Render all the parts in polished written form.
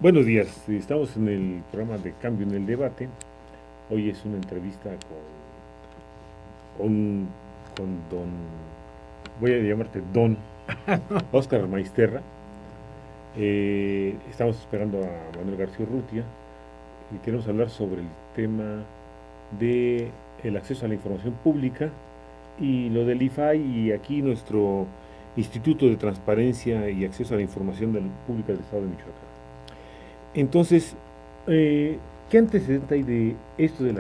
Buenos días, estamos en el programa de Cambio en el Debate. Hoy es una entrevista con, con don, voy a llamarte don Óscar Maisterra. Estamos esperando a Manuel García Urrutia y queremos hablar sobre el tema de el acceso a la información pública y lo del IFAI y aquí nuestro Instituto de Transparencia y Acceso a la Información Pública del Estado de Michoacán. Entonces, ¿qué antecedente hay de esto del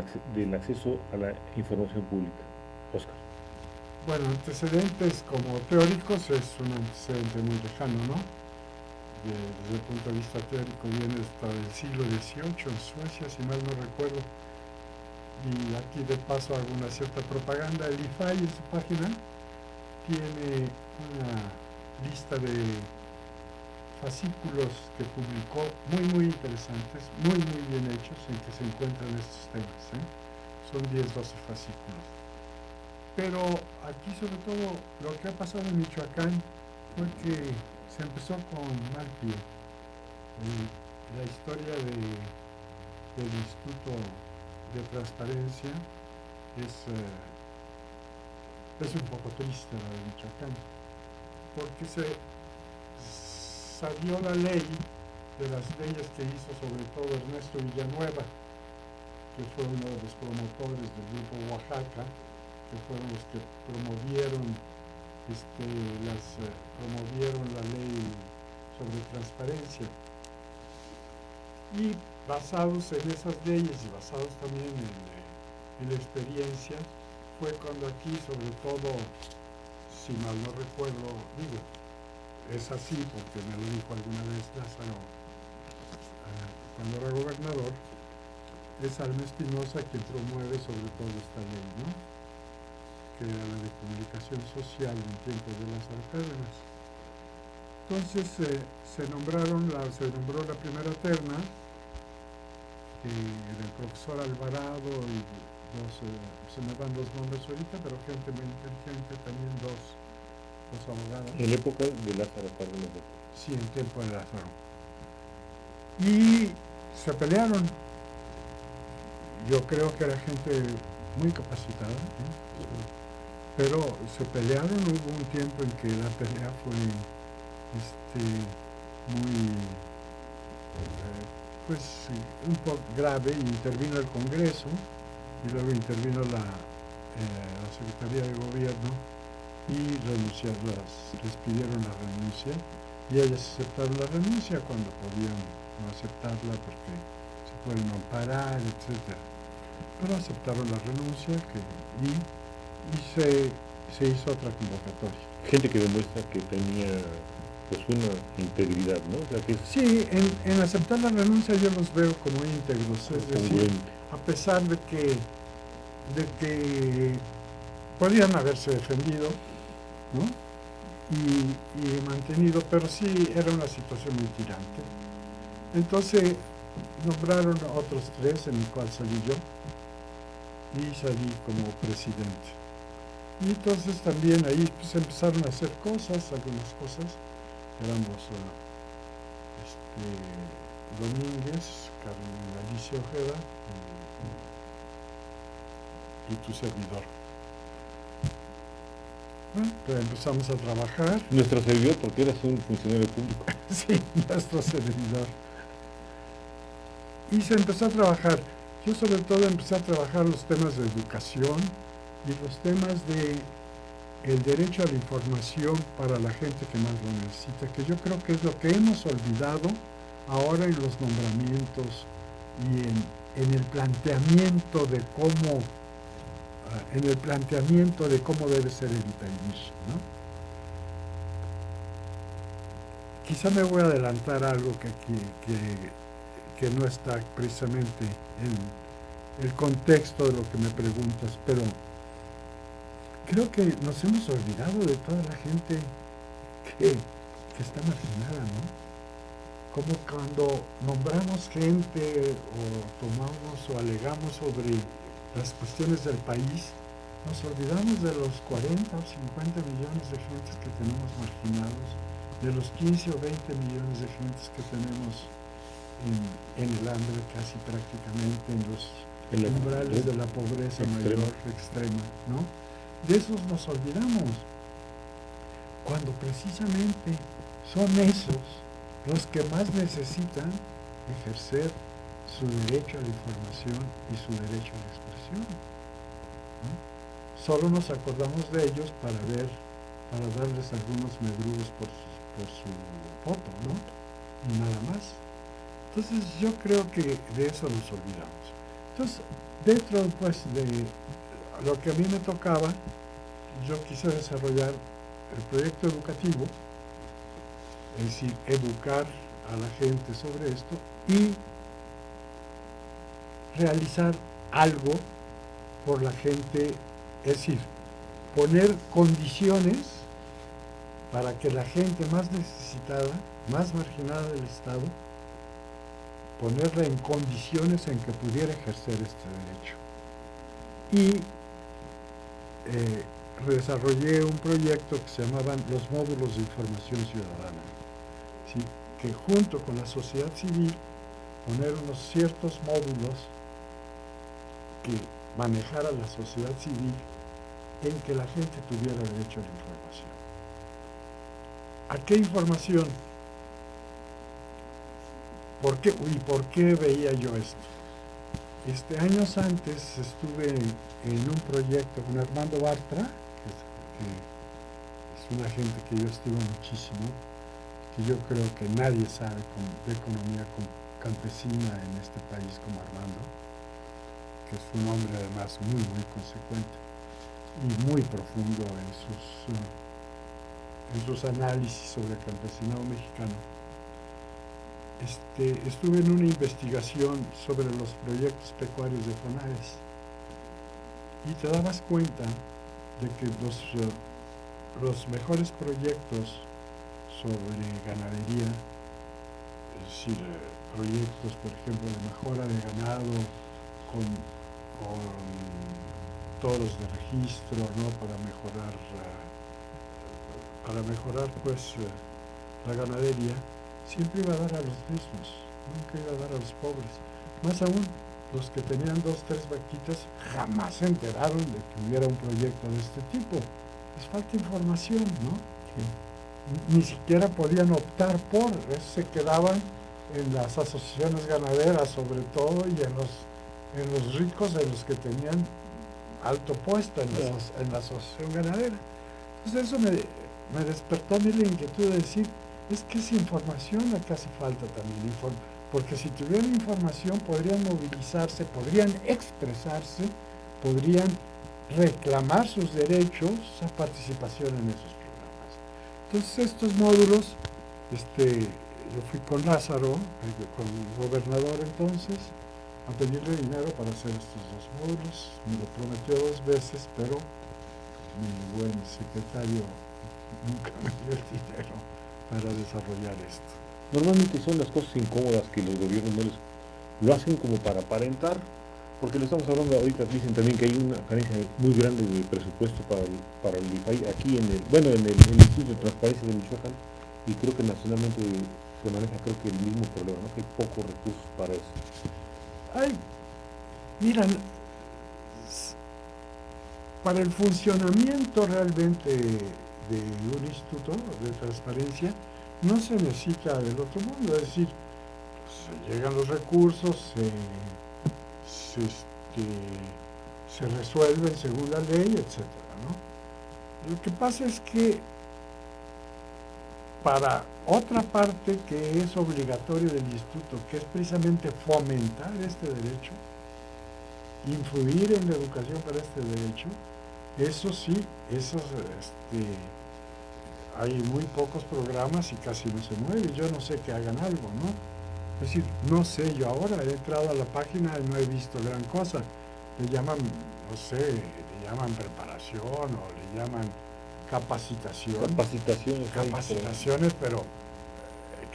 acceso a la información pública, Oscar? Bueno, antecedentes como teóricos es un antecedente muy lejano, ¿no? Desde el punto de vista teórico viene hasta el siglo XVIII en Suecia, si mal no recuerdo. Y aquí de paso hago una cierta propaganda. El IFAI en su página tiene una lista de fascículos que publicó muy interesantes, muy bien hechos, en que se encuentran estos temas, ¿eh? Son 10-12 fascículos. Pero aquí sobre todo lo que ha pasado en Michoacán fue que se empezó con mal pie. La historia del Instituto de Transparencia es un poco triste, la de Michoacán, porque salió la ley de las leyes que hizo sobre todo Ernesto Villanueva, que fue uno de los promotores del Grupo Oaxaca, que fueron los que promovieron la ley sobre transparencia. Y basados en esas leyes y basados también en la experiencia, fue cuando aquí, sobre todo, si mal no recuerdo, es así porque me lo dijo alguna vez Lázaro cuando era gobernador, es Alma Espinosa quien promueve sobre todo esta ley, ¿no? Que era la de comunicación social en tiempos de Lázaro Cárdenas. Entonces se nombró la primera terna, del profesor Alvarado y se me dan los nombres ahorita, pero gente muy inteligente, también dos abogados. En la época de Lázaro Cárdenas. Sí, en tiempo de Lázaro. Y se pelearon. Yo creo que era gente muy capacitada, ¿eh? Pero se pelearon. Hubo un tiempo en que la pelea fue muy un poco grave, y intervino el Congreso y luego intervino la Secretaría de Gobierno y les pidieron la renuncia, y ellas aceptaron la renuncia cuando podían no aceptarla porque se pueden amparar, etc. Pero aceptaron la renuncia y se hizo otra convocatoria. Gente que demuestra que tenía pues una integridad, ¿no? O sea, que sí, en aceptar la renuncia yo los veo como íntegros, es decir, a pesar de que podían haberse defendido, ¿no? y mantenido, pero sí era una situación muy tirante. Entonces nombraron a otros 3, en el cual salí yo, y salí como presidente. Y entonces también ahí empezaron a hacer algunas cosas. Éramos Domínguez, Carmen Alicia Ojeda y tu servidor. Bueno, pues empezamos a trabajar. Nuestro servidor, porque eras un funcionario público. Sí, nuestro servidor. Y se empezó a trabajar. Yo sobre todo empecé a trabajar los temas de educación y los temas de el derecho a la información para la gente que más lo necesita, que yo creo que es lo que hemos olvidado ahora en los nombramientos y en el planteamiento de cómo debe ser el país, ¿no? Quizá me voy a adelantar algo que no está precisamente en el contexto de lo que me preguntas, pero creo que nos hemos olvidado de toda la gente que está marginada, ¿no? Como cuando nombramos gente o tomamos o alegamos sobre las cuestiones del país, nos olvidamos de los 40 o 50 millones de gentes que tenemos marginados, de los 15 o 20 millones de gentes que tenemos en el hambre casi prácticamente, en los En la umbrales de la pobreza mayor extrema, ¿no? De esos nos olvidamos, cuando precisamente son esos los que más necesitan ejercer su derecho a la información y su derecho a la expresión, ¿no? Solo nos acordamos de ellos para darles algunos medrugos por su voto, ¿no? Y nada más. Entonces yo creo que de eso nos olvidamos. Entonces, dentro pues de lo que a mí me tocaba, yo quise desarrollar el proyecto educativo, es decir, educar a la gente sobre esto y realizar algo por la gente, es decir, poner condiciones para que la gente más necesitada, más marginada del Estado, ponerla en condiciones en que pudiera ejercer este derecho. Y desarrollé un proyecto que se llamaban los módulos de información ciudadana, ¿sí? Que junto con la sociedad civil poner unos ciertos módulos que manejara la sociedad civil en que la gente tuviera derecho a la información. ¿A qué información? ¿Por qué veía yo esto? Años antes estuve en un proyecto con Armando Bartra, que es una gente que yo estimo muchísimo, que yo creo que nadie sabe de economía campesina en este país como Armando, que es un hombre además muy, muy consecuente y muy profundo en sus análisis sobre el campesinado mexicano. Estuve en una investigación sobre los proyectos pecuarios de FONAES y te dabas cuenta de que los mejores proyectos sobre ganadería, es decir, proyectos, por ejemplo, de mejora de ganado con toros de registro, ¿no? para mejorar pues la ganadería, siempre iba a dar a los mismos, nunca iba a dar a los pobres. Más aún, los que tenían 2, 3 vaquitas jamás se enteraron de que hubiera un proyecto de este tipo. Les falta información, ¿no? Sí. Ni siquiera podían optar por, se quedaban en las asociaciones ganaderas sobre todo y en los ricos, en los que tenían alto puesto en la asociación ganadera. Entonces eso me despertó a mí la inquietud de decir, es que esa información la que hace falta también, porque si tuvieran información podrían movilizarse, podrían expresarse, podrían reclamar sus derechos a participación en esos programas. Entonces estos módulos, yo fui con Lázaro, con el gobernador entonces, a pedirle dinero para hacer estos 2 módulos. Me lo prometió 2 veces, pero mi buen secretario nunca me dio el dinero para desarrollar esto. Normalmente son las cosas incómodas que los gobiernos no les lo hacen como para aparentar, porque lo estamos hablando ahorita, dicen también que hay una carencia muy grande de presupuesto para el IFAI aquí en el Instituto de Transparencia de Michoacán, y creo que nacionalmente se maneja el mismo problema, ¿no? Que hay pocos recursos para eso. Mira, para el funcionamiento realmente de un instituto de transparencia no se necesita del otro mundo, es decir, pues, llegan los recursos, se resuelven según la ley, etcétera, ¿no? Lo que pasa es que para otra parte que es obligatorio del instituto, que es precisamente fomentar este derecho, influir en la educación para este derecho, eso sí, hay muy pocos programas y casi no se mueve. Yo no sé que hagan algo, ¿no? Es decir, no sé, yo ahora he entrado a la página y no he visto gran cosa. Le llaman, no sé, le llaman preparación o le llaman capacitación. Capacitaciones, pero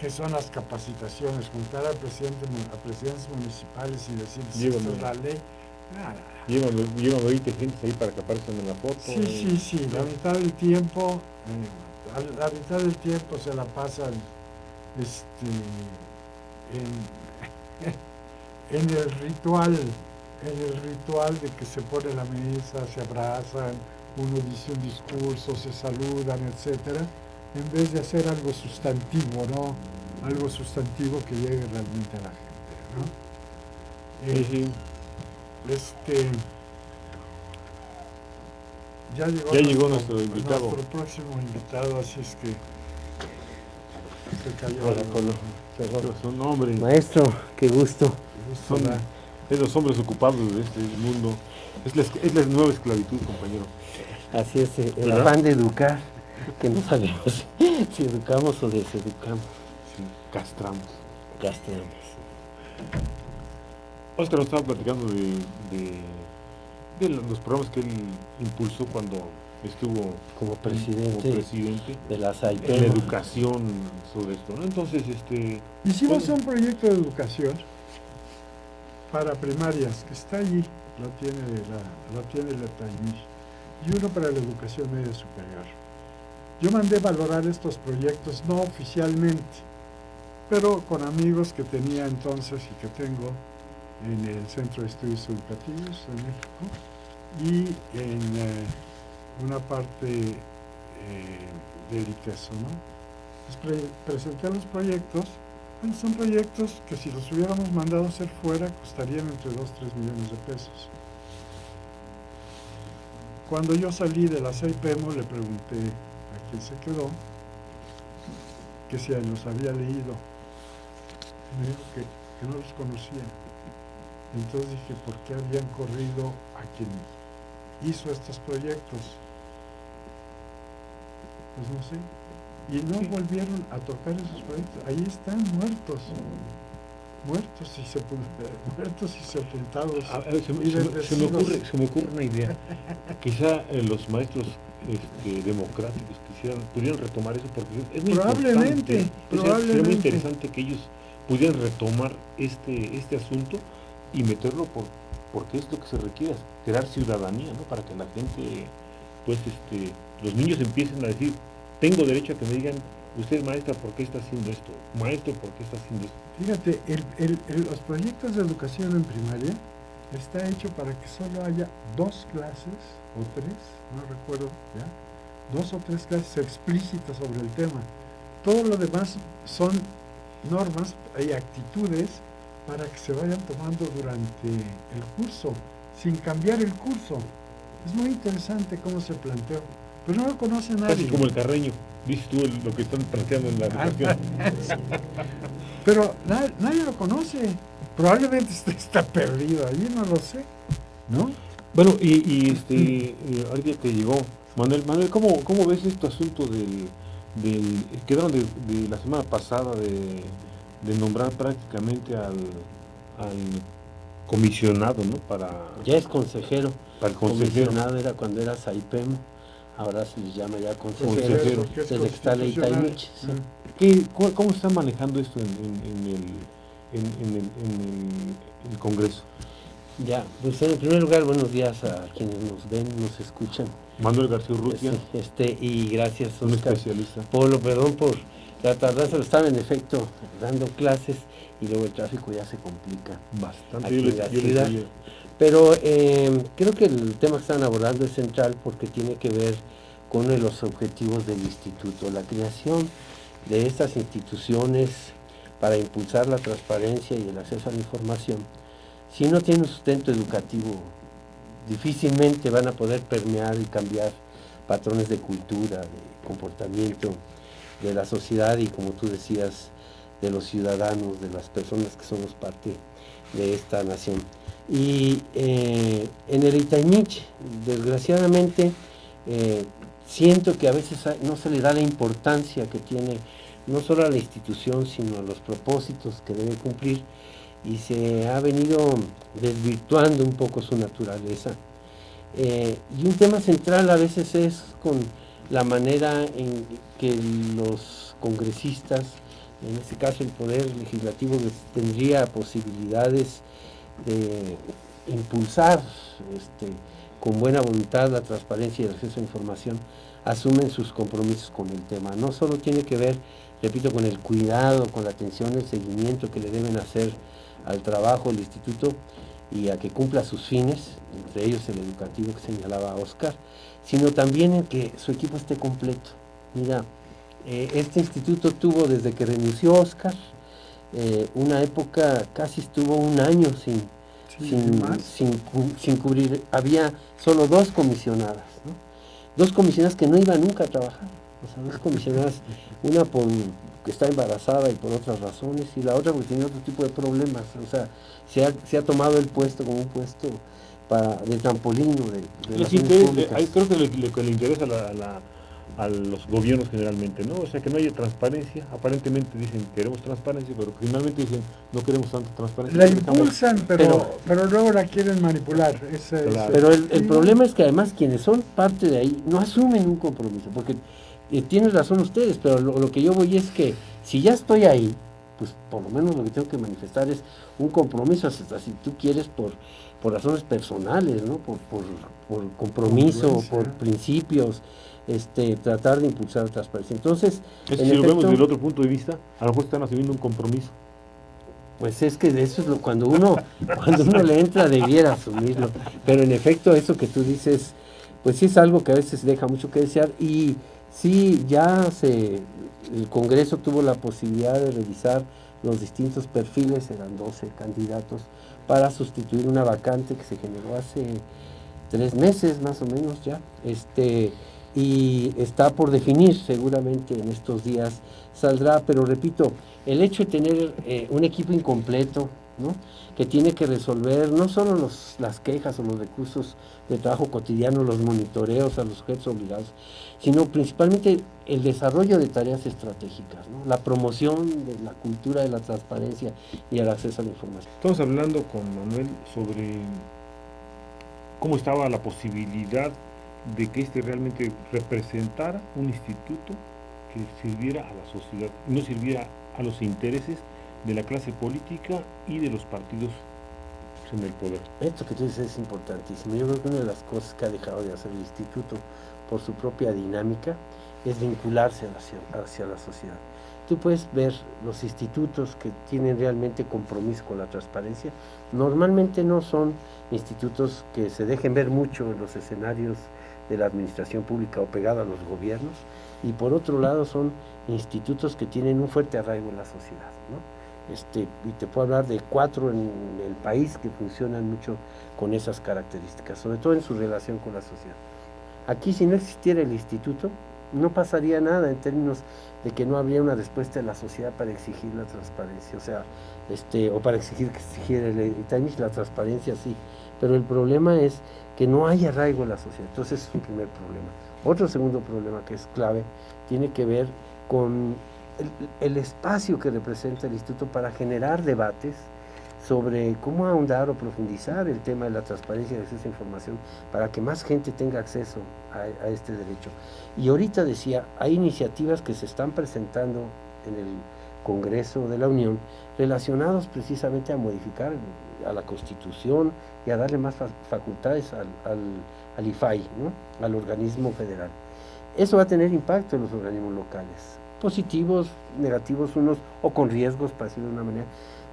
¿qué son las capacitaciones? Juntar a presidentes municipales y decir, si esta es la ley. Nada. Llevan 20 gentes ahí para que aparezcan en la foto. Sí. La mitad del tiempo, se la pasan en el ritual de que se pone la mesa, se abrazan, uno dice un discurso, se saludan, etcétera, en vez de hacer algo sustantivo, ¿no? Algo sustantivo que llegue realmente a la gente, ¿no? Ya llegó nuestro invitado. Nuestro próximo invitado, así es que se cayó. Hola, Polo. Son hombres. Maestro, qué gusto. Son los hombres ocupados de este mundo. Es la nueva esclavitud, compañero. Así es, el ¿verdad? afán de educar, que no sabemos si educamos o deseducamos. Sí, castramos. Castramos. Oscar nos estaba platicando de los programas que él impulsó cuando estuvo Como presidente de la en la SAIPEM. educación sobre esto, ¿no? Entonces, hicimos bueno, un proyecto de educación para primarias, que está allí, lo tiene la Taimish, y uno para la educación media superior. Yo mandé valorar estos proyectos no oficialmente, pero con amigos que tenía entonces y que tengo en el Centro de Estudios Educativos en México y en una parte del ITESO, ¿no? Presenté los proyectos. Bueno, son proyectos que si los hubiéramos mandado a hacer fuera costarían entre 2-3 millones de pesos. Cuando yo salí de la SAIPEMO le pregunté a quién se quedó que si los había leído. Me dijo que no los conocía. Entonces dije, ¿por qué habían corrido a quien hizo estos proyectos? Pues no sé. Y no volvieron a tocar esos proyectos. Ahí están muertos y sepultados. se me ocurre una idea. Quizá los maestros democráticos pudieran retomar eso, porque es muy Probablemente. Sería muy interesante que ellos pudieran retomar este asunto y meterlo porque es lo que se requiere, crear ciudadanía, ¿no? Para que la gente, pues, los niños empiecen a decir, tengo derecho a que me digan, usted maestra, ¿por qué está haciendo esto? Maestro, ¿por qué está haciendo esto? Fíjate, los proyectos de educación en primaria está hecho para que solo haya 2 clases o 3, no recuerdo ya, 2 o 3 clases explícitas sobre el tema. Todo lo demás son normas y actitudes para que se vayan tomando durante el curso, sin cambiar el curso. Es muy interesante cómo se planteó, pero no lo conoce nadie. Casi como el Carreño, dices tú lo que están planteando en la educación. Pero nadie lo conoce. Probablemente está perdido ahí, no lo sé, ¿no? Bueno, ahorita que llegó Manuel, ¿cómo ves este asunto quedaron de la semana pasada de nombrar prácticamente al comisionado, ¿no? Ya es consejero. Para el consejero. Comisionado era cuando era SAIPEM, ahora se les llama ya Consejero. desde que está ley Taimich. Sí. ¿Cómo están manejando esto en el Congreso? Ya, pues en primer lugar, buenos días a quienes nos ven, nos escuchan. Manuel García Urrutia, Y gracias, un Oscar. especialista. Polo, perdón por la tardanza, estaba en efecto dando clases y luego el tráfico ya se complica Bastante. aquí en la ciudad. Pero creo que el tema que están abordando es central porque tiene que ver con uno de los objetivos del instituto, la creación de estas instituciones para impulsar la transparencia y el acceso a la información. Si no tienen un sustento educativo, difícilmente van a poder permear y cambiar patrones de cultura, de comportamiento de la sociedad y, como tú decías, de los ciudadanos, de las personas que somos parte de esta nación. Y en el Itaimich, desgraciadamente, siento que a veces no se le da la importancia que tiene no solo a la institución, sino a los propósitos que debe cumplir, y se ha venido desvirtuando un poco su naturaleza. Y un tema central a veces es con la manera en que los congresistas, en este caso el Poder Legislativo, tendría posibilidades de impulsar con buena voluntad, la transparencia y el acceso a información, asumen sus compromisos con el tema. No solo tiene que ver, repito, con el cuidado, con la atención, el seguimiento que le deben hacer al trabajo del instituto y a que cumpla sus fines, entre ellos el educativo que señalaba Oscar, sino también en que su equipo esté completo. Mira, este instituto tuvo, desde que renunció Oscar, una época, casi estuvo un año sin cubrir. Había solo 2 comisionadas, ¿no? 2 comisionadas que no iban nunca a trabajar. O sea, 2 comisionadas, una por que está embarazada y por otras razones, y la otra porque tiene otro tipo de problemas. O sea, se ha tomado el puesto como un puesto de trampolín de relaciones públicas. Creo que lo que le interesa a los gobiernos generalmente, ¿no? O sea, que no haya transparencia. Aparentemente dicen queremos transparencia, pero finalmente dicen no queremos tanta transparencia. La impulsan, pero luego la quieren manipular. Claro. Pero el problema es que además quienes son parte de ahí no asumen un compromiso, porque tienen razón ustedes, pero lo que yo voy es que si ya estoy ahí, pues por lo menos lo que tengo que manifestar es un compromiso, hasta si tú quieres por razones personales, ¿no? por compromiso, por principios, tratar de impulsar la transparencia. Entonces, si lo vemos desde el otro punto de vista, a lo mejor están asumiendo un compromiso. Pues es que de eso es cuando uno le entra debiera asumirlo, pero en efecto eso que tú dices, pues sí es algo que a veces deja mucho que desear. Y sí, el Congreso tuvo la posibilidad de revisar los distintos perfiles, eran 12 candidatos, para sustituir una vacante que se generó hace 3 meses más o menos ya, y está por definir, seguramente en estos días saldrá, pero repito, el hecho de tener un equipo incompleto, ¿no? Que tiene que resolver no solo las quejas o los recursos de trabajo cotidiano, los monitoreos a los sujetos obligados, sino principalmente el desarrollo de tareas estratégicas, ¿no? La promoción de la cultura de la transparencia y el acceso a la información. Estamos hablando con Manuel sobre cómo estaba la posibilidad de que realmente representara un instituto que sirviera a la sociedad, no sirviera a los intereses de la clase política y de los partidos en el poder. Esto que tú dices es importantísimo. Yo creo que una de las cosas que ha dejado de hacer el instituto por su propia dinámica es vincularse hacia la sociedad. Tú puedes ver los institutos que tienen realmente compromiso con la transparencia, normalmente no son institutos que se dejen ver mucho en los escenarios de la administración pública o pegado a los gobiernos, y por otro lado son institutos que tienen un fuerte arraigo en la sociedad, ¿no? Y te puedo hablar de 4 en el país que funcionan mucho con esas características, sobre todo en su relación con la sociedad. Aquí, si no existiera el instituto, no pasaría nada en términos de que no habría una respuesta de la sociedad para exigir la transparencia, o sea, o para exigir que exigiera el Itaimis, la transparencia sí, pero el problema es que no hay arraigo en la sociedad. Entonces es un primer problema. Otro segundo problema que es clave tiene que ver con el espacio que representa el instituto para generar debates sobre cómo ahondar o profundizar el tema de la transparencia y el acceso a información para que más gente tenga acceso a este derecho. Y ahorita decía, hay iniciativas que se están presentando en el Congreso de la Unión relacionados precisamente a modificar a la Constitución y a darle más facultades al IFAI, ¿no? Al organismo federal. Eso va a tener impacto en los organismos locales, positivos, negativos unos, o con riesgos, para decirlo de una manera.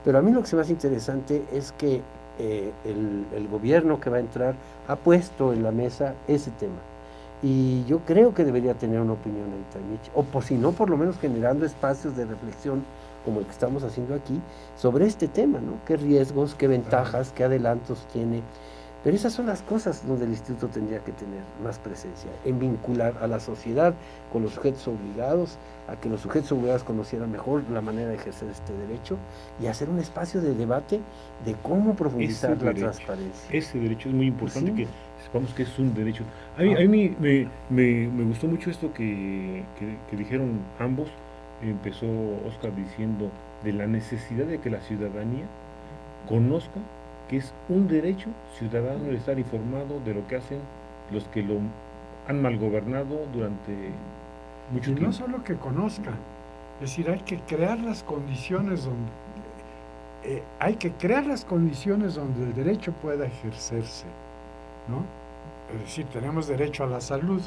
Pero a mí lo que se me hace interesante es que el gobierno que va a entrar ha puesto en la mesa ese tema. Y yo creo que debería tener una opinión el Itaimis, o por si no, por lo menos generando espacios de reflexión, como el que estamos haciendo aquí, sobre este tema, ¿no? ¿Qué riesgos, qué ventajas, qué adelantos tiene? Pero esas son las cosas donde el instituto tendría que tener más presencia, en vincular a la sociedad con los sujetos obligados, a que los sujetos obligados conocieran mejor la manera de ejercer este derecho y hacer un espacio de debate de cómo profundizar la transparencia. Ese derecho es muy importante, sí, que sepamos que es un derecho. A mí me gustó mucho esto que dijeron ambos. Empezó Oscar diciendo de la necesidad de que la ciudadanía conozca que es un derecho ciudadano el estar informado de lo que hacen los que lo han malgobernado durante mucho tiempo. No solo que conozcan, es decir, hay que crear las condiciones donde el derecho pueda ejercerse, ¿no? Es decir, tenemos derecho a la salud,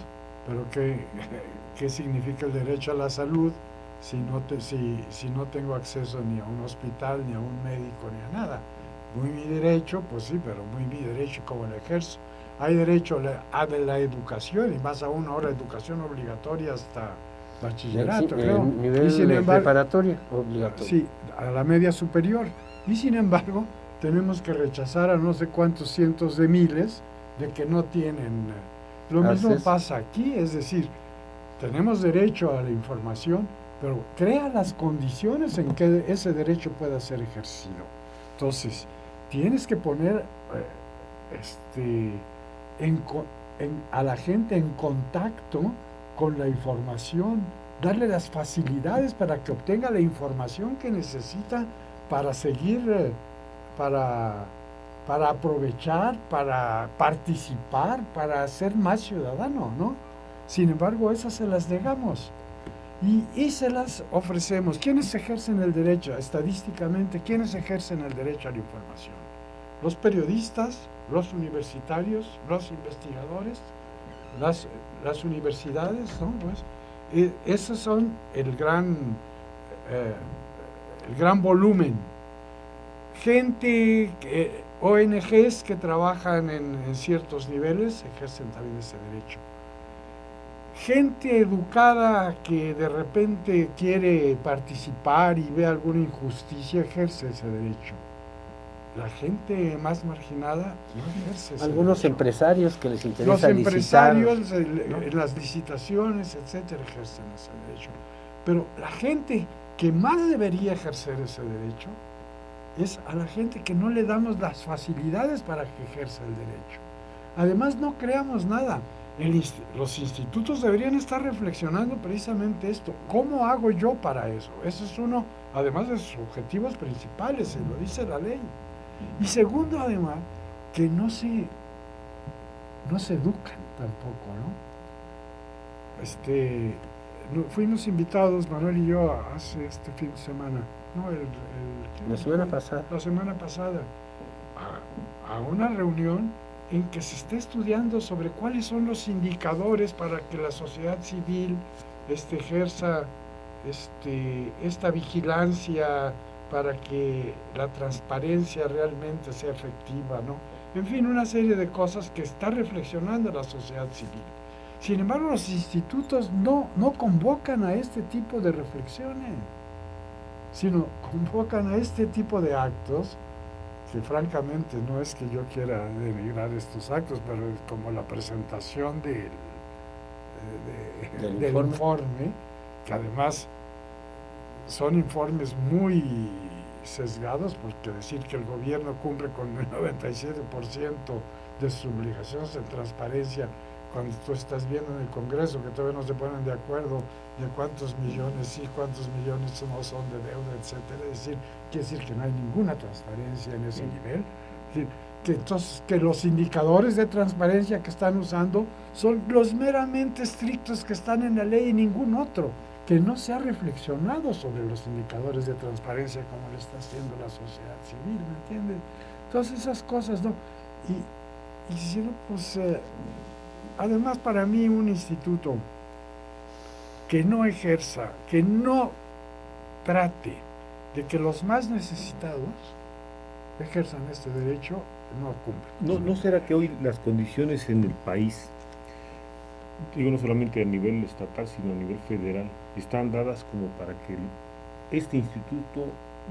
pero ¿qué significa el derecho a la salud si no tengo acceso ni a un hospital, ni a un médico, ni a nada? Muy mi derecho, pues sí, pero muy mi derecho, ¿cómo lo ejerzo? Hay derecho a la educación, y más aún ahora educación obligatoria hasta bachillerato, creo. Nivel preparatoria obligatorio. Sí, a la media superior. Y sin embargo, tenemos que rechazar a no sé cuántos cientos de miles de que no tienen. Lo mismo pasa aquí, es decir, tenemos derecho a la información, pero crea las condiciones en que ese derecho pueda ser ejercido. Entonces, tienes que poner a la gente en contacto con la información, darle las facilidades para que obtenga la información que necesita para seguir, para aprovechar, para participar, para ser más ciudadano, ¿no? Sin embargo, esas se las negamos y se las ofrecemos. ¿Quiénes ejercen el derecho? Estadísticamente, ¿quiénes ejercen el derecho a la información? Los periodistas, los universitarios, los investigadores, las universidades, ¿no? Pues, esos son el gran volumen. Gente, ONGs que trabajan en ciertos niveles ejercen también ese derecho. Gente educada que de repente quiere participar y ve alguna injusticia ejerce ese derecho. La gente más marginada no ejerce ese Algunos derecho. empresarios que les interesa Los empresarios licitar, ¿no? en las licitaciones, etcétera, ejercen ese derecho. Pero la gente que más debería ejercer ese derecho es a la gente que no le damos las facilidades para que ejerza el derecho. Además, no creamos nada. Los institutos deberían estar reflexionando precisamente esto. ¿Cómo hago yo para eso? Ese es uno, además de sus objetivos principales, se lo dice la ley. Y segundo, además, que no se educan tampoco, ¿no? Fuimos invitados, Manuel y yo, hace este fin de semana, ¿no? La semana pasada, a una reunión en que se está estudiando sobre cuáles son los indicadores para que la sociedad civil ejerza esta vigilancia, para que la transparencia realmente sea efectiva, ¿no? En fin, una serie de cosas que está reflexionando la sociedad civil. Sin embargo, los institutos no convocan a este tipo de reflexiones, sino convocan a este tipo de actos, que francamente no es que yo quiera denigrar estos actos, pero es como la presentación del informe, que además son informes muy sesgados, porque decir que el gobierno cumple con el 97% de sus obligaciones en transparencia, cuando tú estás viendo en el Congreso que todavía no se ponen de acuerdo de cuántos millones sí, cuántos millones no son de deuda, etcétera, quiere decir que no hay ninguna transparencia en ese nivel. Entonces, que los indicadores de transparencia que están usando son los meramente estrictos que están en la ley y ningún otro, que no se ha reflexionado sobre los indicadores de transparencia como lo está haciendo la sociedad civil, ¿me entiendes? Entonces esas cosas, ¿no? Y si no, pues, además para mí un instituto que no ejerza, que no trate de que los más necesitados ejerzan este derecho, no cumple. ¿No será que hoy las condiciones en el país, digo no solamente a nivel estatal, sino a nivel federal, están dadas como para que este instituto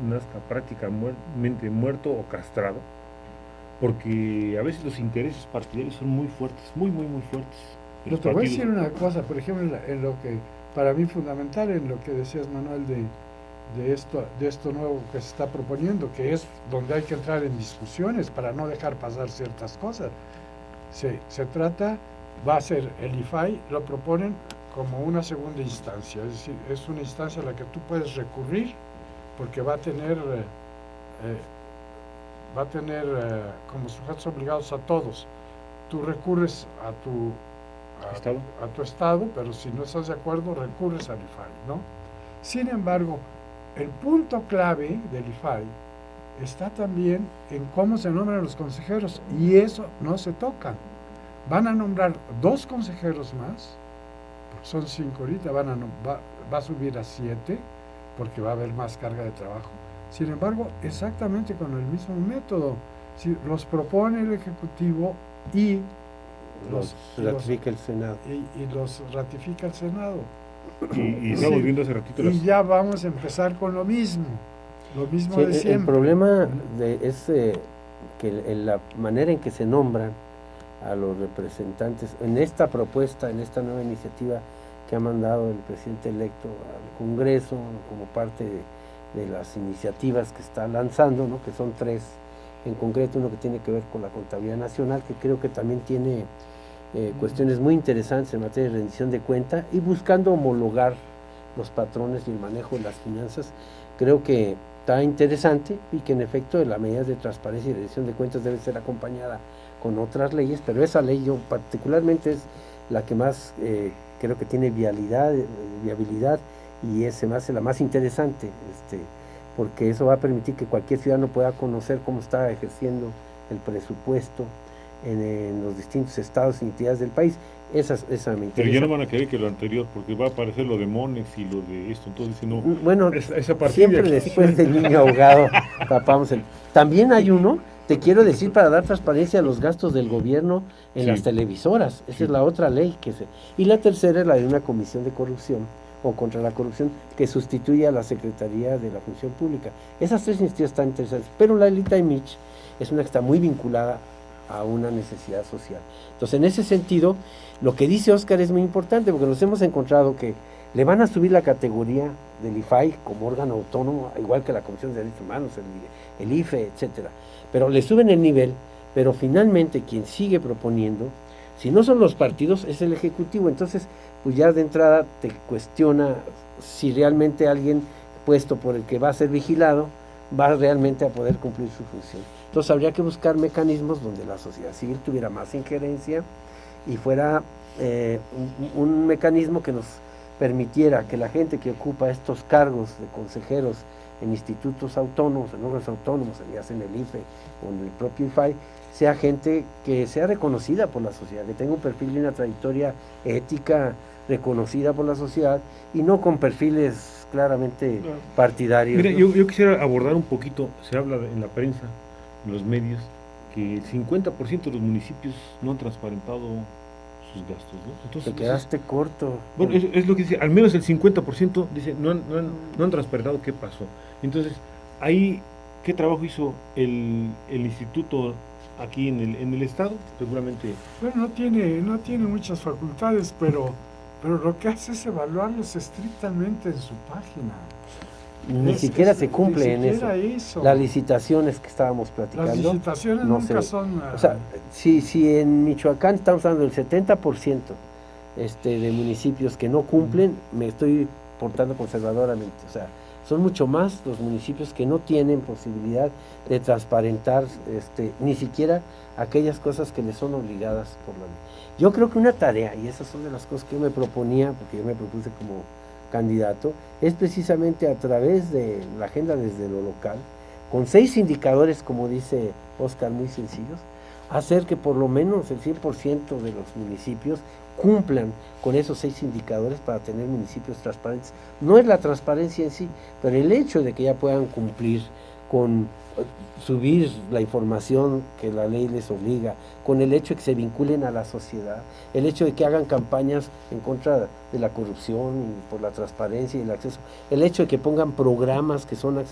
nazca prácticamente muerto o castrado? Porque a veces los intereses partidarios son muy fuertes, muy fuertes. Pero te voy a decir una cosa, por ejemplo, en lo que para mí fundamental, en lo que decías, Manuel, de esto nuevo que se está proponiendo, que es donde hay que entrar en discusiones para no dejar pasar ciertas cosas. Se trata, va a ser el IFAI, lo proponen como una segunda instancia, es decir, es una instancia a la que tú puedes recurrir, porque va a tener como sujetos obligados a todos. Tú recurres a tu estado, pero si no estás de acuerdo, recurres al IFAI, ¿no? Sin embargo, el punto clave del IFAI está también en cómo se nombran los consejeros, y eso no se toca, van a nombrar 2 consejeros más, porque son 5 ahorita, va a subir a 7, porque va a haber más carga de trabajo. Sin embargo, exactamente con el mismo método. Si los propone el Ejecutivo y los ratifica el Senado. Y los ratifica el Senado. Y estamos viendo hace ratito y ya vamos a empezar con lo mismo sí, de siempre. El problema es que la manera en que se nombran a los representantes en esta propuesta, en esta nueva iniciativa que ha mandado el presidente electo al Congreso como parte de las iniciativas que está lanzando, ¿no? Que son 3 en concreto, uno que tiene que ver con la contabilidad nacional, que creo que también tiene cuestiones muy interesantes en materia de rendición de cuenta, y buscando homologar los patrones y el manejo de las finanzas. Creo que está interesante y que en efecto la medida de transparencia y rendición de cuentas debe ser acompañada con otras leyes, pero esa ley yo particularmente es la que más creo que tiene viabilidad y se me hace la más interesante, porque eso va a permitir que cualquier ciudadano pueda conocer cómo está ejerciendo el presupuesto en los distintos estados y entidades del país. Esa me interesa. Pero ya no van a querer que lo anterior, porque va a aparecer lo de Monex y lo de esto, entonces si no... Bueno, siempre después del niño ahogado tapamos el... También hay uno, te quiero decir, para dar transparencia a los gastos del gobierno en las televisoras. Esa es la otra ley y la tercera es la de una comisión de corrupción o contra la corrupción que sustituye a la Secretaría de la Función Pública. Esas 3 iniciativas están interesantes, pero la Lita Imich es una que está muy vinculada a una necesidad social. Entonces, en ese sentido, lo que dice Óscar es muy importante, porque nos hemos encontrado que le van a subir la categoría del IFAI como órgano autónomo, igual que la Comisión de Derechos Humanos, el IFE, etcétera. Pero le suben el nivel, pero finalmente quien sigue proponiendo, si no son los partidos, es el Ejecutivo. Entonces, pues ya de entrada te cuestiona si realmente alguien puesto por el que va a ser vigilado va realmente a poder cumplir su función. Entonces habría que buscar mecanismos donde la sociedad civil tuviera más injerencia y fuera un mecanismo que nos permitiera que la gente que ocupa estos cargos de consejeros en institutos autónomos, en órganos autónomos, ya sea en el IFE o en el propio IFAI, sea gente que sea reconocida por la sociedad, que tenga un perfil y una trayectoria ética reconocida por la sociedad y no con perfiles claramente partidarios. Mira, yo quisiera abordar un poquito, se habla en la prensa, en los medios, que el 50% de los municipios no han transparentado sus gastos, ¿no? Entonces, te quedaste corto. Bueno, es lo que dice, al menos el 50% dice, no han transparentado qué pasó. Entonces, ahí, ¿qué trabajo hizo el instituto aquí en el estado? Seguramente... Bueno, no tiene muchas facultades, pero lo que hace es evaluarlos estrictamente en su página. Ni siquiera se cumple en eso. Las licitaciones que estábamos platicando. Las licitaciones no nunca son... O sea, si en Michoacán estamos hablando del 70% de municipios que no cumplen, me estoy portando conservadoramente. O sea, son mucho más los municipios que no tienen posibilidad de transparentar ni siquiera aquellas cosas que les son obligadas por la ley. Yo creo que una tarea, y esas son de las cosas que yo me proponía, porque yo me propuse como candidato, es precisamente a través de la agenda desde lo local, con 6 indicadores, como dice Óscar, muy sencillos, hacer que por lo menos el 100% de los municipios cumplan con esos 6 indicadores para tener municipios transparentes. No es la transparencia en sí, pero el hecho de que ya puedan cumplir con subir la información que la ley les obliga, con el hecho de que se vinculen a la sociedad, el hecho de que hagan campañas en contra de la corrupción y por la transparencia y el acceso, el hecho de que pongan programas que son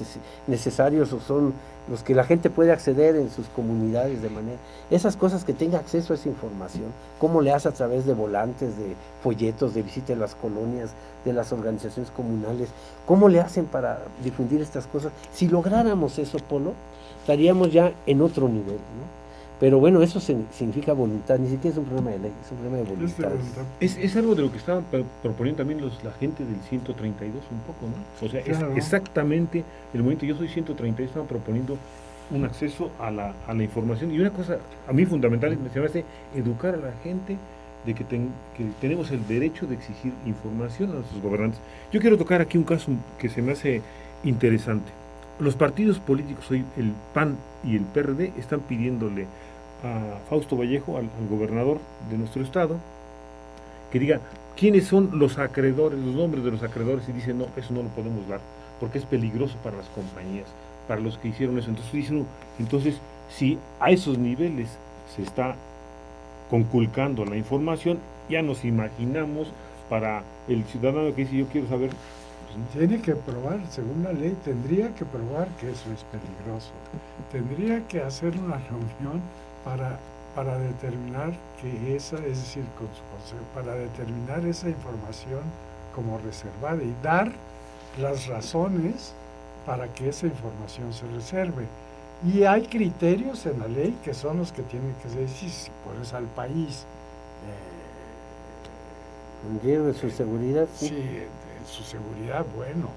necesarios o son los que la gente puede acceder en sus comunidades de manera, esas cosas, que tenga acceso a esa información, cómo le hace a través de volantes, de folletos, de visita a las colonias, de las organizaciones comunales, cómo le hacen para difundir estas cosas. Si lográramos eso, Polo, estaríamos ya en otro nivel, ¿no? Pero bueno, eso significa voluntad, ni siquiera es un problema de ley, es un problema de voluntad. Es algo de lo que estaban proponiendo también la gente del 132 un poco, ¿no? O sea, claro, es exactamente el momento. Yo soy 132, estaban proponiendo un acceso a la información, y una cosa a mí fundamental me hace educar a la gente de que tenemos el derecho de exigir información a nuestros gobernantes. Yo quiero tocar aquí un caso que se me hace interesante. Los partidos políticos, hoy el PAN y el PRD, están pidiéndole a Fausto Vallejo, al gobernador de nuestro estado, que diga quiénes son los acreedores, los nombres de los acreedores, y dice, no, eso no lo podemos dar, porque es peligroso para las compañías, para los que hicieron eso. Entonces dice uno, entonces, si a esos niveles se está conculcando la información, ya nos imaginamos para el ciudadano que dice, yo quiero saber, pues, ¿no? Tiene que probar, según la ley, tendría que probar que eso es peligroso. Tendría que hacer una reunión para determinar que esa, es decir, con su consejo, para determinar esa información como reservada y dar las razones para que esa información se reserve. Y hay criterios en la ley que son los que tienen que decir, si pones al país En riesgo de su seguridad, sí. sí, en su seguridad, bueno,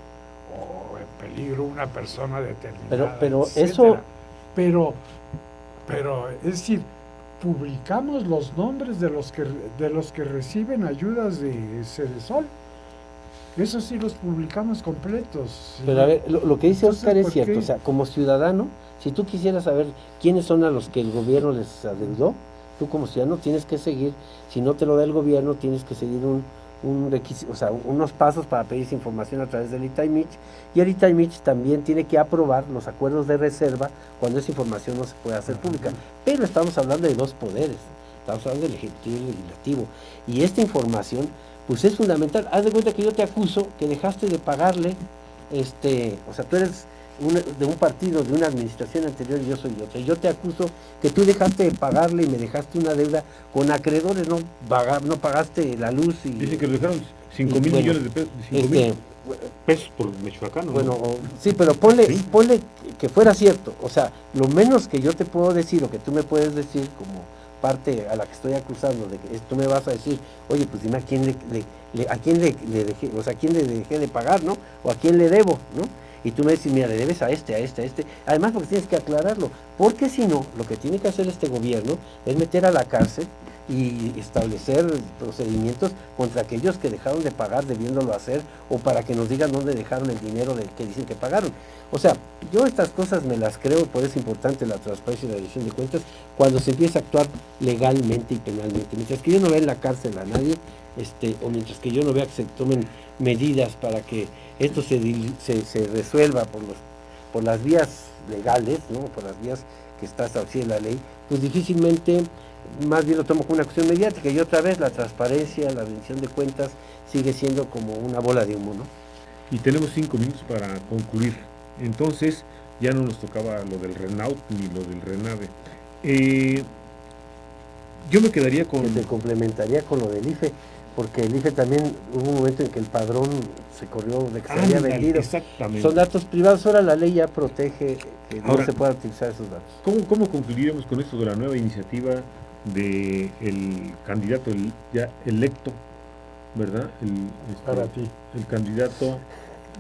o en peligro una persona determinada, Pero etcétera. eso, pero es decir, publicamos los nombres de los que reciben ayudas de Cedesol. Eso sí los publicamos completos. ¿Sí? pero a ver, lo que dice Entonces, Oscar es ¿por cierto, qué? o sea, como ciudadano, si tú quisieras saber quiénes son a los que el gobierno les adeudó, tú como ciudadano tienes que seguir, si no te lo da el gobierno, tienes que seguir un requisito, o sea, unos pasos para pedir esa información a través del ITAIMICH, y el ITAIMICH también tiene que aprobar los acuerdos de reserva cuando esa información no se puede hacer pública. Pero estamos hablando de dos poderes, estamos hablando del Ejecutivo y el Legislativo, y esta información pues es fundamental. Haz de cuenta que yo te acuso que dejaste de pagarle, o sea, tú eres de un partido, de una administración anterior, y yo soy otra, y yo te acuso que tú dejaste de pagarle y me dejaste una deuda con acreedores, no pagaste la luz y... Dicen que le dejaron 5 y mil bueno, millones de pesos, 5,000 pesos por Michoacano, bueno, ¿no? sí, pero ponle, Sí. ponle que fuera cierto, o sea, lo menos que yo te puedo decir, o que tú me puedes decir como parte a la que estoy acusando, de que tú me vas a decir, oye, pues dime a quién a quién le dejé, o sea, a quién le dejé de pagar, ¿no? O a quién le debo, ¿no? Y tú me dices, mira, le debes a este. Además, porque tienes que aclararlo, porque si no, lo que tiene que hacer este gobierno es meter a la cárcel y establecer procedimientos contra aquellos que dejaron de pagar debiéndolo hacer, o para que nos digan dónde dejaron el dinero que dicen que pagaron. O sea, yo estas cosas me las creo, por eso es importante la transparencia y la rendición de cuentas cuando se empieza a actuar legalmente y penalmente. Mientras que yo no vea en la cárcel a nadie, o mientras que yo no vea que se tomen medidas para que esto se resuelva por las vías legales, ¿no? Por las vías que está establecida en la ley, pues difícilmente, más bien lo tomo como una cuestión mediática, y otra vez la transparencia, la rendición de cuentas sigue siendo como una bola de humo, ¿no? Y tenemos 5 minutos para concluir. Entonces, ya no nos tocaba lo del Renault ni lo del Renave. Yo me quedaría con... Que se complementaría con lo del IFE, porque el IFE también hubo un momento en que el padrón se corrió de que se había vendido. Exactamente. Son datos privados, ahora la ley ya protege que Ahora, no se puedan utilizar esos datos. ¿Cómo concluiríamos con esto de la nueva iniciativa del candidato ya electo, ¿verdad? Para ti. El candidato,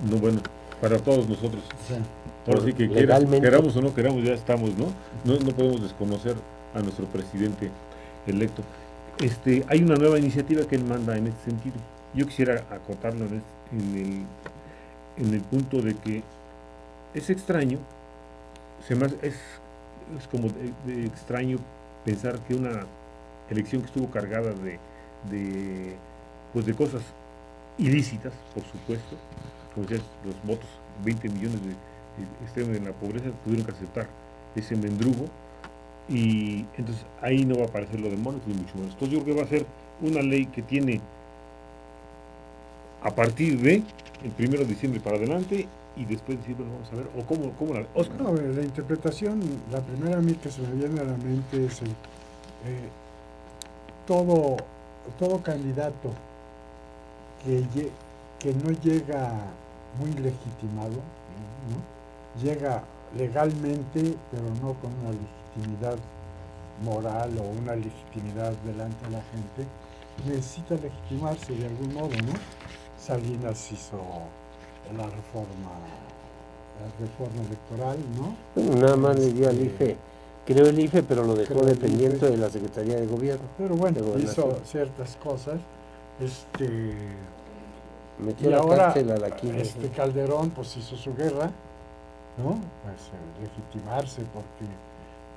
no, bueno, para todos nosotros. Sí. Ahora sí que Legalmente. queramos o no queramos, ya estamos, ¿no? No podemos desconocer a nuestro presidente electo. Hay una nueva iniciativa que él manda en este sentido. Yo quisiera acotarlo en el punto de que es extraño, es como de extraño pensar que una elección que estuvo cargada de cosas ilícitas, por supuesto, como decías, los votos, 20 millones de extremos en la pobreza, tuvieron que aceptar ese mendrugo, y entonces ahí no va a aparecer lo de Mónaco ni mucho menos. Entonces yo creo que va a ser una ley que tiene a partir de el 1 de diciembre para adelante, y después decir, bueno, vamos a ver, o cómo la... Oscar. No, la interpretación, la primera a mí que se me viene a la mente es todo candidato que no llega muy legitimado, ¿no? Llega legalmente, pero no con una legitimidad moral o una legitimidad delante de la gente, necesita legitimarse de algún modo, ¿no? Salinas hizo la reforma electoral, ¿no? Bueno, nada más le dio al IFE, creó el IFE, pero lo dejó Creó el dependiente IFE. de la Secretaría de Gobierno. Pero bueno, de Gobernación. hizo ciertas cosas. Metió Y a la ahora cárcel a la Quina. Calderón pues hizo su guerra, ¿no? Pues legitimarse, porque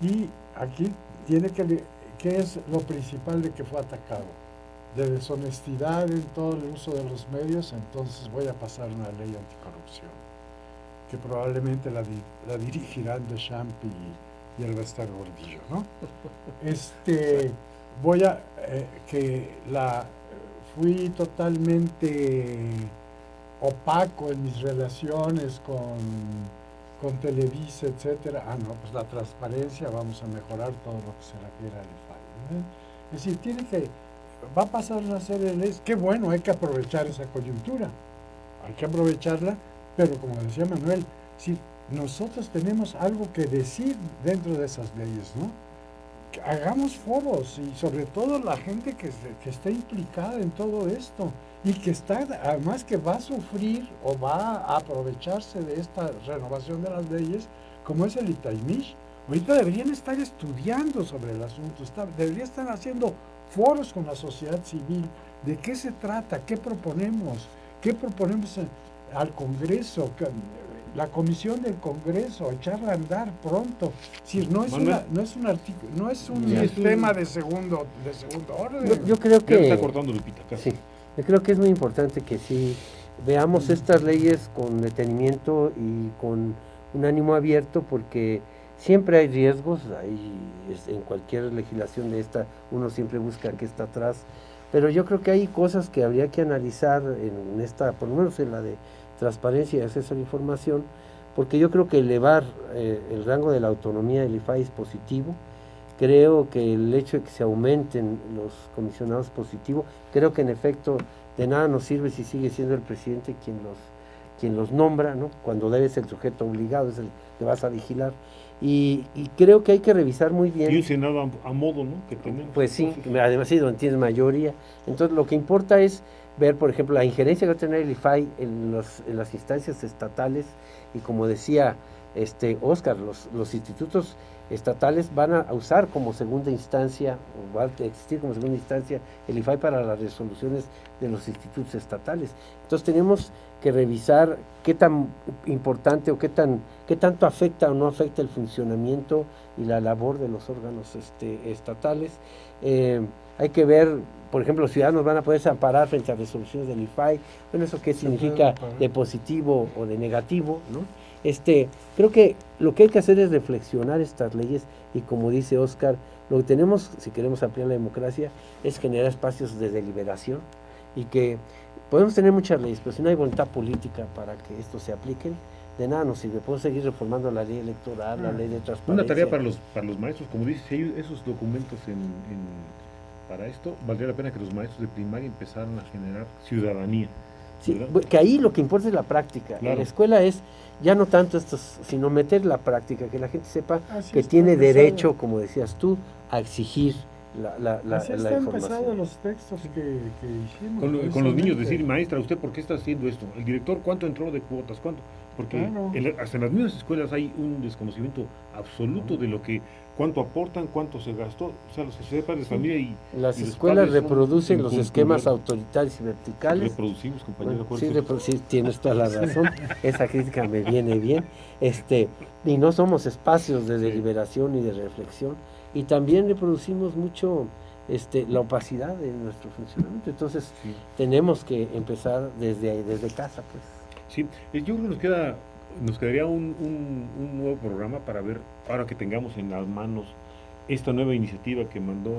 Y aquí ¿qué es lo principal de que fue atacado? De deshonestidad en todo el uso de los medios, entonces voy a pasar una ley anticorrupción, que probablemente la dirigirán Deschamps y el Bester Gordillo, ¿no? Voy a, fui totalmente opaco en mis relaciones con Televisa, etcétera. No, pues la transparencia, vamos a mejorar todo lo que se refiere al IFAI, ¿no? Es decir, va a pasar una serie de leyes. Qué bueno, hay que aprovechar esa coyuntura, hay que aprovecharla, pero como decía Manuel, si nosotros tenemos algo que decir dentro de esas leyes, ¿no? Que hagamos foros, y sobre todo la gente que está implicada en todo esto y que está, además, que va a sufrir o va a aprovecharse de esta renovación de las leyes, como es el Itaimish. Ahorita deberían estar estudiando sobre el asunto, deberían estar haciendo foros con la sociedad civil. ¿De qué se trata? ¿Qué proponemos? ¿Qué proponemos al Congreso? La comisión del Congreso, echarla a andar pronto. Si no es un artículo, no es un tema de segundo orden. Yo creo que está cortando Lupita, casi. sí, yo creo que es muy importante que sí veamos estas leyes con detenimiento y con un ánimo abierto, porque siempre hay riesgos, en cualquier legislación de esta uno siempre busca qué está atrás, pero yo creo que hay cosas que habría que analizar en esta, por lo menos en la de transparencia y acceso a la información, porque yo creo que elevar el rango de la autonomía del IFAI es positivo. Creo que el hecho de que se aumenten los comisionados es positivo. Creo que en efecto de nada nos sirve si sigue siendo el presidente quien los nombra, ¿no? Cuando debe ser el sujeto obligado, es el que vas a vigilar. Y creo que hay que revisar muy bien. Y un Senado a modo, ¿no? Que tenemos. Pues sí, además sí, donde tienes mayoría. Entonces lo que importa es ver, por ejemplo, la injerencia que va a tener el IFAI en las instancias estatales, y como decía Óscar, los institutos estatales van a usar como segunda instancia, o va a existir como segunda instancia el IFAI para las resoluciones de los institutos estatales. Entonces tenemos que revisar qué tan importante o qué tanto afecta o no afecta el funcionamiento y la labor de los órganos estatales. Hay que ver, por ejemplo, los ciudadanos van a poderse amparar frente a resoluciones del IFAI. Bueno, ¿eso qué significa de positivo o de negativo, ¿no? Creo que lo que hay que hacer es reflexionar estas leyes, y como dice Óscar, lo que tenemos, si queremos ampliar la democracia, es generar espacios de deliberación, y que podemos tener muchas leyes, pero si no hay voluntad política para que esto se apliquen, de nada nos sirve. Podemos seguir reformando la ley electoral, la ley de transparencia. Una tarea para los maestros, como dices, si hay esos documentos para esto, valdría la pena que los maestros de primaria empezaran a generar ciudadanía. Sí, que ahí lo que importa es la práctica. Claro. En la escuela es ya no tanto esto, sino meter la práctica, que la gente sepa que tiene derecho, como decías tú, a exigir la Así está información. empezado los textos que hicimos. Con los niños decir, maestra, ¿usted por qué está haciendo esto? El director, ¿cuánto entró de cuotas? ¿Cuánto? Porque claro, hasta en las mismas escuelas hay un desconocimiento absoluto de lo que, cuánto aportan, cuánto se gastó. O sea, los sociedades de padres de familia y las y escuelas padres son reproducen los esquemas inculturar. autoritarios y verticales. Reproducimos, compañero. Bueno, sí, tienes toda la razón. Esa crítica me viene bien. Y no somos espacios de deliberación y de reflexión. Y también reproducimos mucho la opacidad de nuestro funcionamiento. Entonces, tenemos que empezar desde casa, pues. Sí, yo creo que nos quedaría un nuevo programa para ver, ahora que tengamos en las manos esta nueva iniciativa que mandó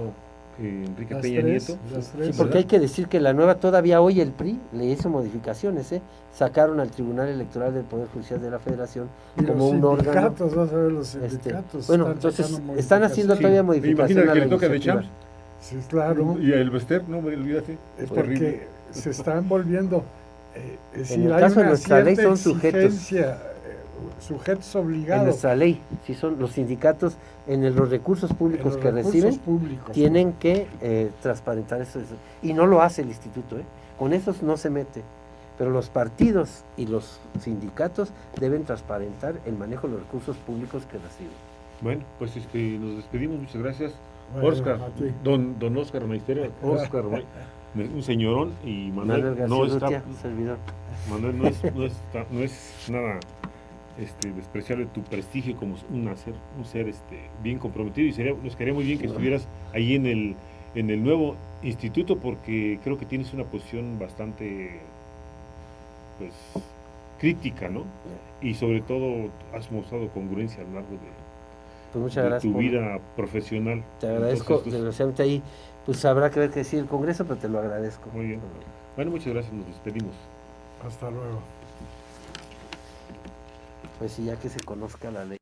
Enrique Peña Nieto. Sí, porque hay que decir que la nueva, todavía hoy el PRI le hizo modificaciones, sacaron al Tribunal Electoral del Poder Judicial de la Federación como un órgano. Vas a ver los sindicatos. Bueno, entonces están haciendo todavía modificaciones. Imagina que le toca de Champs. Sí, claro. Y el Bester, no me olvídate. Es porque se están volviendo. En el caso de nuestra ley son sujetos obligados. En nuestra ley, si son los sindicatos, los recursos públicos que reciben, tienen que transparentar eso. Y no lo hace el instituto, con esos no se mete. Pero los partidos y los sindicatos deben transparentar el manejo de los recursos públicos que reciben. Bueno, pues nos despedimos, muchas gracias. Bueno, Óscar, don Óscar Maestero, Óscar, un señorón, y Manuel García no está, Urrutia, servidor. Manuel no es nada despreciarle tu prestigio como un ser bien comprometido, y nos quedaría muy bien que estuvieras ahí en el nuevo instituto, porque creo que tienes una posición bastante, pues, crítica, ¿no? Y sobre todo has mostrado congruencia a lo largo Pues muchas de gracias tu vida profesional. Te agradezco, Entonces, desgraciadamente ahí, pues habrá que ver qué decir el Congreso, pero te lo agradezco. muy bien. Bueno, muchas gracias, nos despedimos. Hasta luego. Pues sí, ya que se conozca la ley.